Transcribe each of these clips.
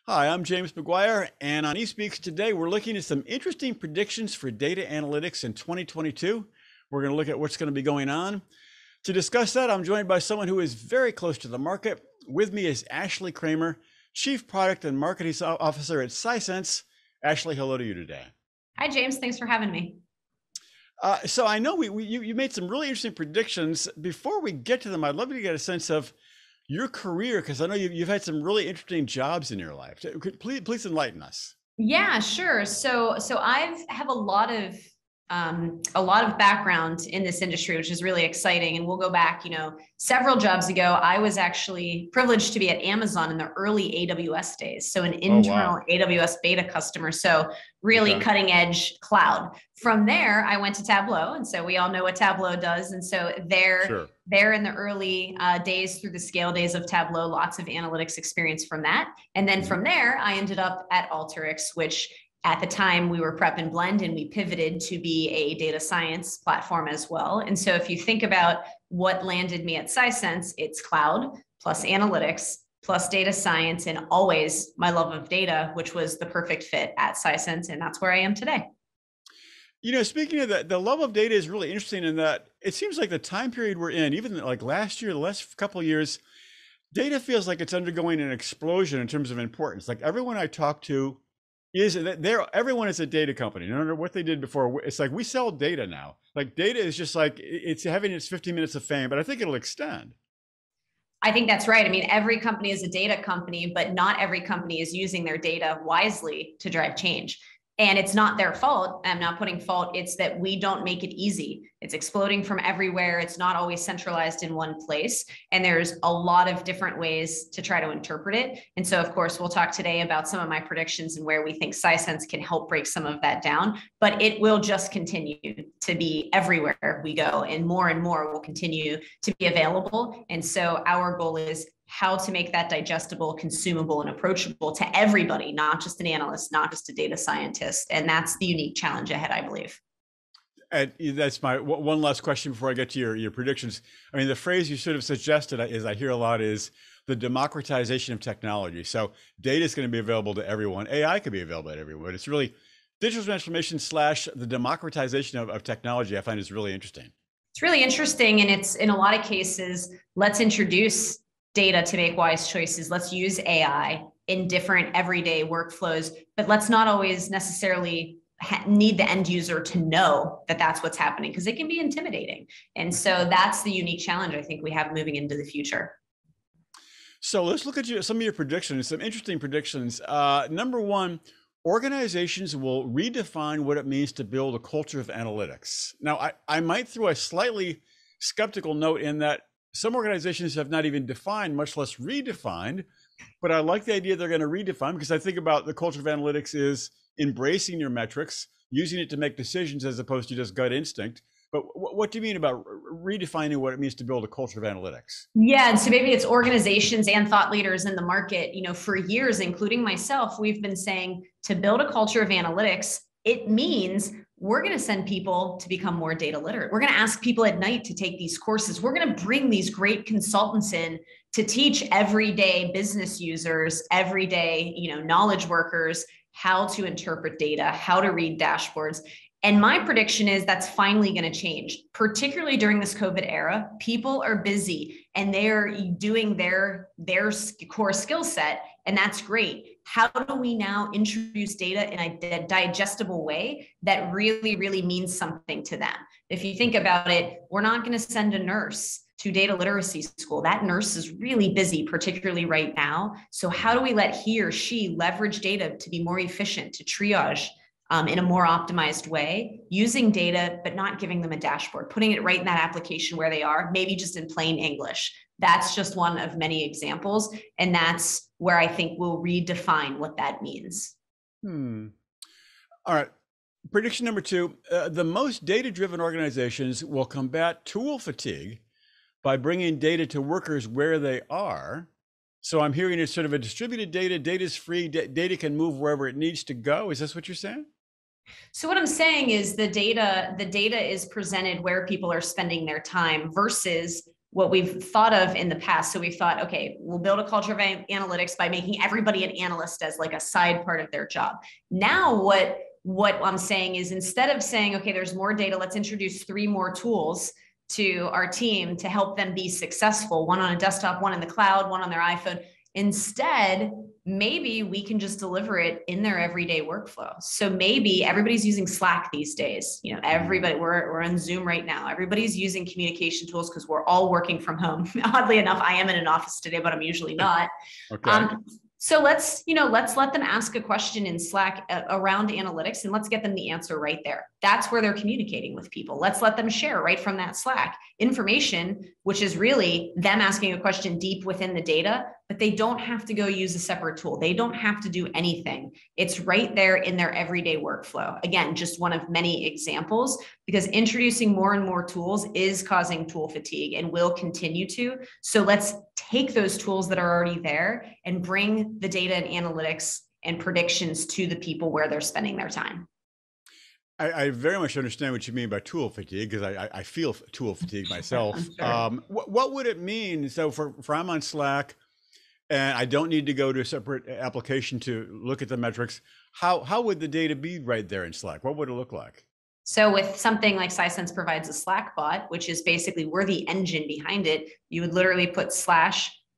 Hi, I'm James McGuire, and on eSpeaks today, we're looking at some interesting predictions for data analytics in 2022. We're going to look at what's going to be going on. To discuss that, I'm joined by someone who is very close to the market. With me is Ashley Kramer, Chief Product and Marketing Officer at Sisense. Ashley, hello to you today. Hi, James. Thanks for having me. So I know you made some really interesting predictions. Before we get to them, I'd love to get a sense of your career, because I know you've had some really interesting jobs in your life. Please enlighten us. Yeah, sure. So I've have a lot of background in this industry, which is really exciting. And we'll go back, several jobs ago. I was actually privileged to be at Amazon in the early AWS days. So an Oh, internal wow. AWS beta customer. So really Okay. cutting edge cloud. From there, I went to Tableau. And so we all know what Tableau does. And so Sure. there in the early days through the scale days of Tableau, lots of analytics experience from that. And then Mhm. from there, I ended up at Alteryx, which at the time we were Prep and Blend, and we pivoted to be a data science platform as well. And so if you think about what landed me at Sisense, it's cloud plus analytics plus data science, and always my love of data, which was the perfect fit at Sisense. And that's where I am today. Speaking of that, the love of data is really interesting in that it seems like the time period we're in, even like last year, the last couple of years, data feels like it's undergoing an explosion in terms of importance. Like everyone I talk to everyone is a data company. No matter what they did before, it's like we sell data now. Like data is just like it's having its 15 minutes of fame, but I think it'll extend. I think that's right. I mean, every company is a data company, but not every company is using their data wisely to drive change. And it's not their fault. I'm not putting fault. It's that we don't make it easy. It's exploding from everywhere. It's not always centralized in one place. And there's a lot of different ways to try to interpret it. And so, of course, we'll talk today about some of my predictions and where we think Sisense can help break some of that down. But it will just continue to be everywhere we go, and more will continue to be available. And so our goal is how to make that digestible, consumable, and approachable to everybody, not just an analyst, not just a data scientist. And that's the unique challenge ahead, I believe. And that's my one last question before I get to your predictions. I mean, the phrase you sort of suggested is I hear a lot is the democratization of technology. So data is going to be available to everyone. AI could be available to everyone. It's really digital transformation slash the democratization of technology. I find is really interesting. It's really interesting. And it's in a lot of cases, let's introduce data to make wise choices. Let's use AI in different everyday workflows, but let's not always necessarily need the end user to know that that's what's happening, because it can be intimidating. And so that's the unique challenge I think we have moving into the future. So let's look at some of your predictions, some interesting predictions. Number one, organizations will redefine what it means to build a culture of analytics. Now, I might throw a slightly skeptical note in that some organizations have not even defined, much less redefined, but I like the idea they're going to redefine, because I think about the culture of analytics is embracing your metrics, using it to make decisions as opposed to just gut instinct. But what do you mean about redefining what it means to build a culture of analytics? Yeah, and so maybe it's organizations and thought leaders in the market. For years, including myself, we've been saying to build a culture of analytics, it means we're going to send people to become more data literate. We're going to ask people at night to take these courses. We're going to bring these great consultants in to teach everyday business users, everyday, knowledge workers how to interpret data, how to read dashboards. And my prediction is that's finally going to change, particularly during this COVID era. People are busy and they're doing their core skill set, and that's great. How do we now introduce data in a digestible way that really, really means something to them? If you think about it, we're not going to send a nurse to data literacy school. That nurse is really busy, particularly right now. So how do we let he or she leverage data to be more efficient, to triage in a more optimized way, using data, but not giving them a dashboard, putting it right in that application where they are, maybe just in plain English. That's just one of many examples. And that's where I think we'll redefine what that means. All right. Prediction number two, the most data-driven organizations will combat tool fatigue by bringing data to workers where they are. So I'm hearing it's sort of a distributed data, data's free, data can move wherever it needs to go. Is this what you're saying? So what I'm saying is the data is presented where people are spending their time versus what we've thought of in the past. So we've thought, okay, we'll build a culture of analytics by making everybody an analyst as like a side part of their job. Now, what I'm saying is, instead of saying, okay, there's more data, let's introduce 3 more tools to our team to help them be successful, one on a desktop, one in the cloud, one on their iPhone. Instead, maybe we can just deliver it in their everyday workflow. So maybe everybody's using Slack these days. Everybody, we're on Zoom right now. Everybody's using communication tools because we're all working from home. Oddly enough, I am in an office today, but I'm usually not. Okay. So let's let them ask a question in Slack around analytics, and let's get them the answer right there. That's where they're communicating with people. Let's let them share right from that Slack information, which is really them asking a question deep within the data, but they don't have to go use a separate tool. They don't have to do anything. It's right there in their everyday workflow. Again, just one of many examples, because introducing more and more tools is causing tool fatigue and will continue to. So let's take those tools that are already there and bring the data and analytics and predictions to the people where they're spending their time. I very much understand what you mean by tool fatigue, because I feel tool fatigue myself. Sure. What would it mean? So for I'm on Slack and I don't need to go to a separate application to look at the metrics. How would the data be right there in Slack? What would it look like? So with something like Sisense provides a Slack bot, which is basically we're the engine behind it, you would literally put /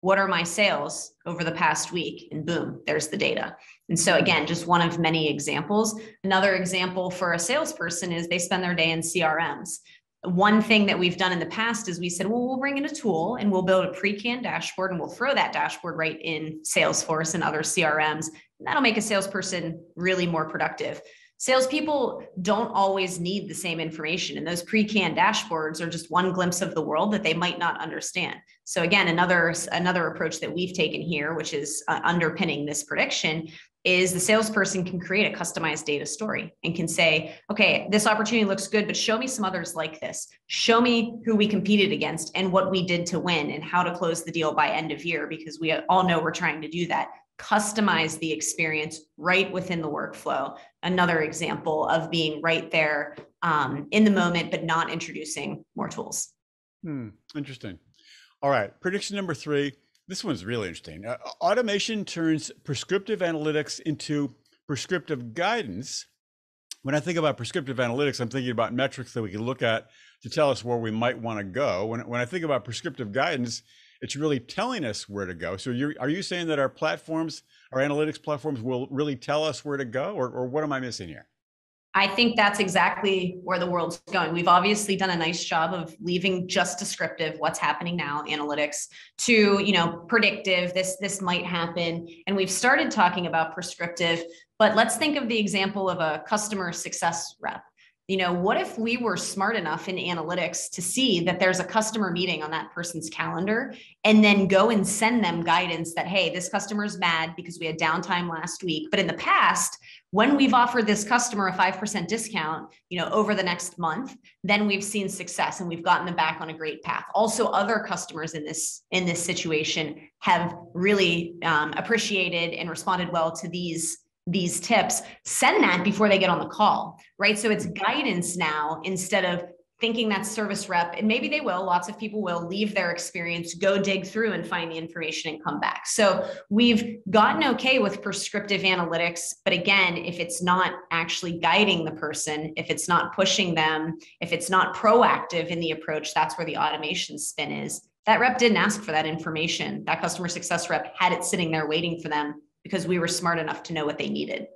what are my sales over the past week? And boom, there's the data. And so again, just one of many examples. Another example for a salesperson is they spend their day in CRMs. One thing that we've done in the past is we said, well, we'll bring in a tool and we'll build a pre-canned dashboard and we'll throw that dashboard right in Salesforce and other CRMs. And that'll make a salesperson really more productive. Salespeople don't always need the same information, and those pre-canned dashboards are just one glimpse of the world that they might not understand. So again, another approach that we've taken here, which is underpinning this prediction, is the salesperson can create a customized data story and can say, okay, this opportunity looks good, but show me some others like this. Show me who we competed against and what we did to win and how to close the deal by end of year, because we all know we're trying to do that. Customize the experience right within the workflow. Another example of being right there in the moment, but not introducing more tools. Interesting. All right. Prediction number 3. This one's really interesting. Automation turns prescriptive analytics into prescriptive guidance. When I think about prescriptive analytics, I'm thinking about metrics that we can look at to tell us where we might want to go. When I think about prescriptive guidance, it's really telling us where to go. So are you saying that our platforms, our analytics platforms, will really tell us where to go, or what am I missing here? I think that's exactly where the world's going. We've obviously done a nice job of leaving just descriptive, what's happening now, analytics, to predictive, this might happen. And we've started talking about prescriptive, but let's think of the example of a customer success rep. What if we were smart enough in analytics to see that there's a customer meeting on that person's calendar and then go and send them guidance that, hey, this customer's mad because we had downtime last week. But in the past, when we've offered this customer a 5% discount, over the next month, then we've seen success and we've gotten them back on a great path. Also, other customers in this situation have really appreciated and responded well to these tips. Send that before they get on the call, right? So it's guidance now, instead of thinking that service rep, and maybe they will, lots of people will leave their experience, go dig through and find the information and come back. So we've gotten okay with prescriptive analytics, but again, if it's not actually guiding the person, if it's not pushing them, if it's not proactive in the approach, that's where the automation spin is. That rep didn't ask for that information. That customer success rep had it sitting there waiting for them because we were smart enough to know what they needed.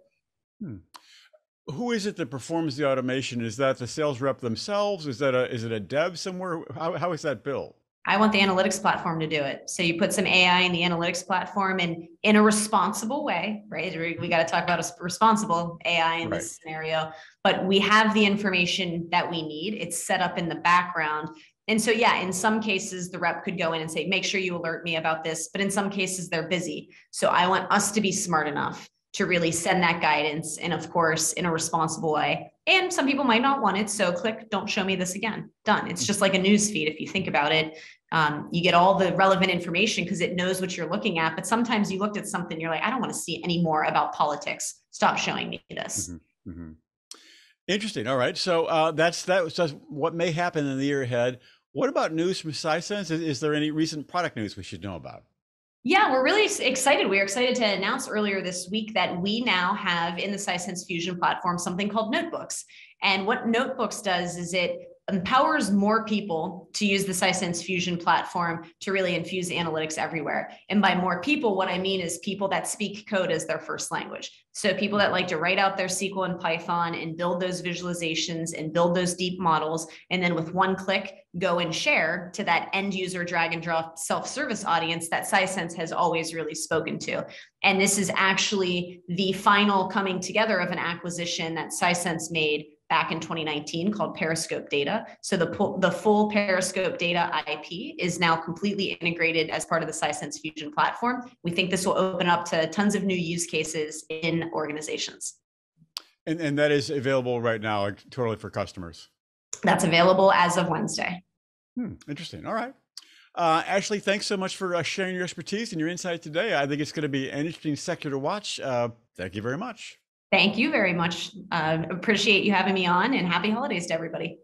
Who is it that performs the automation? Is that the sales rep themselves? Is it a dev somewhere? How is that built? I want the analytics platform to do it. So you put some AI in the analytics platform, and in a responsible way, right? We got to talk about a responsible AI in this scenario, but we have the information that we need. It's set up in the background. And so, yeah, in some cases, the rep could go in and say, make sure you alert me about this. But in some cases, they're busy. So I want us to be smart enough to really send that guidance. And of course, in a responsible way. And some people might not want it. So click, don't show me this again. Done. It's just like a news feed. If you think about it, you get all the relevant information because it knows what you're looking at. But sometimes you looked at something, you're like, I don't want to see any more about politics. Stop showing me this. Interesting. All right. So that's what may happen in the year ahead. What about news from Sisense? Is there any recent product news we should know about? Yeah, we're really excited. We are excited to announce earlier this week that we now have in the Sisense Fusion platform something called Notebooks. And what Notebooks does is it empowers more people to use the Sisense Fusion platform to really infuse analytics everywhere. And by more people, what I mean is people that speak code as their first language. So people that like to write out their SQL and Python and build those visualizations and build those deep models. And then with one click, go and share to that end user drag and drop self-service audience that Sisense has always really spoken to. And this is actually the final coming together of an acquisition that Sisense made back in 2019 called Periscope Data. So the full Periscope Data IP is now completely integrated as part of the Sisense Fusion platform. We think this will open up to tons of new use cases in organizations. And that is available right now, like, totally for customers. That's available as of Wednesday. Interesting. All right. Ashley, thanks so much for sharing your expertise and your insight today. I think it's going to be an interesting sector to watch. Thank you very much. Thank you very much. Appreciate you having me on, and happy holidays to everybody.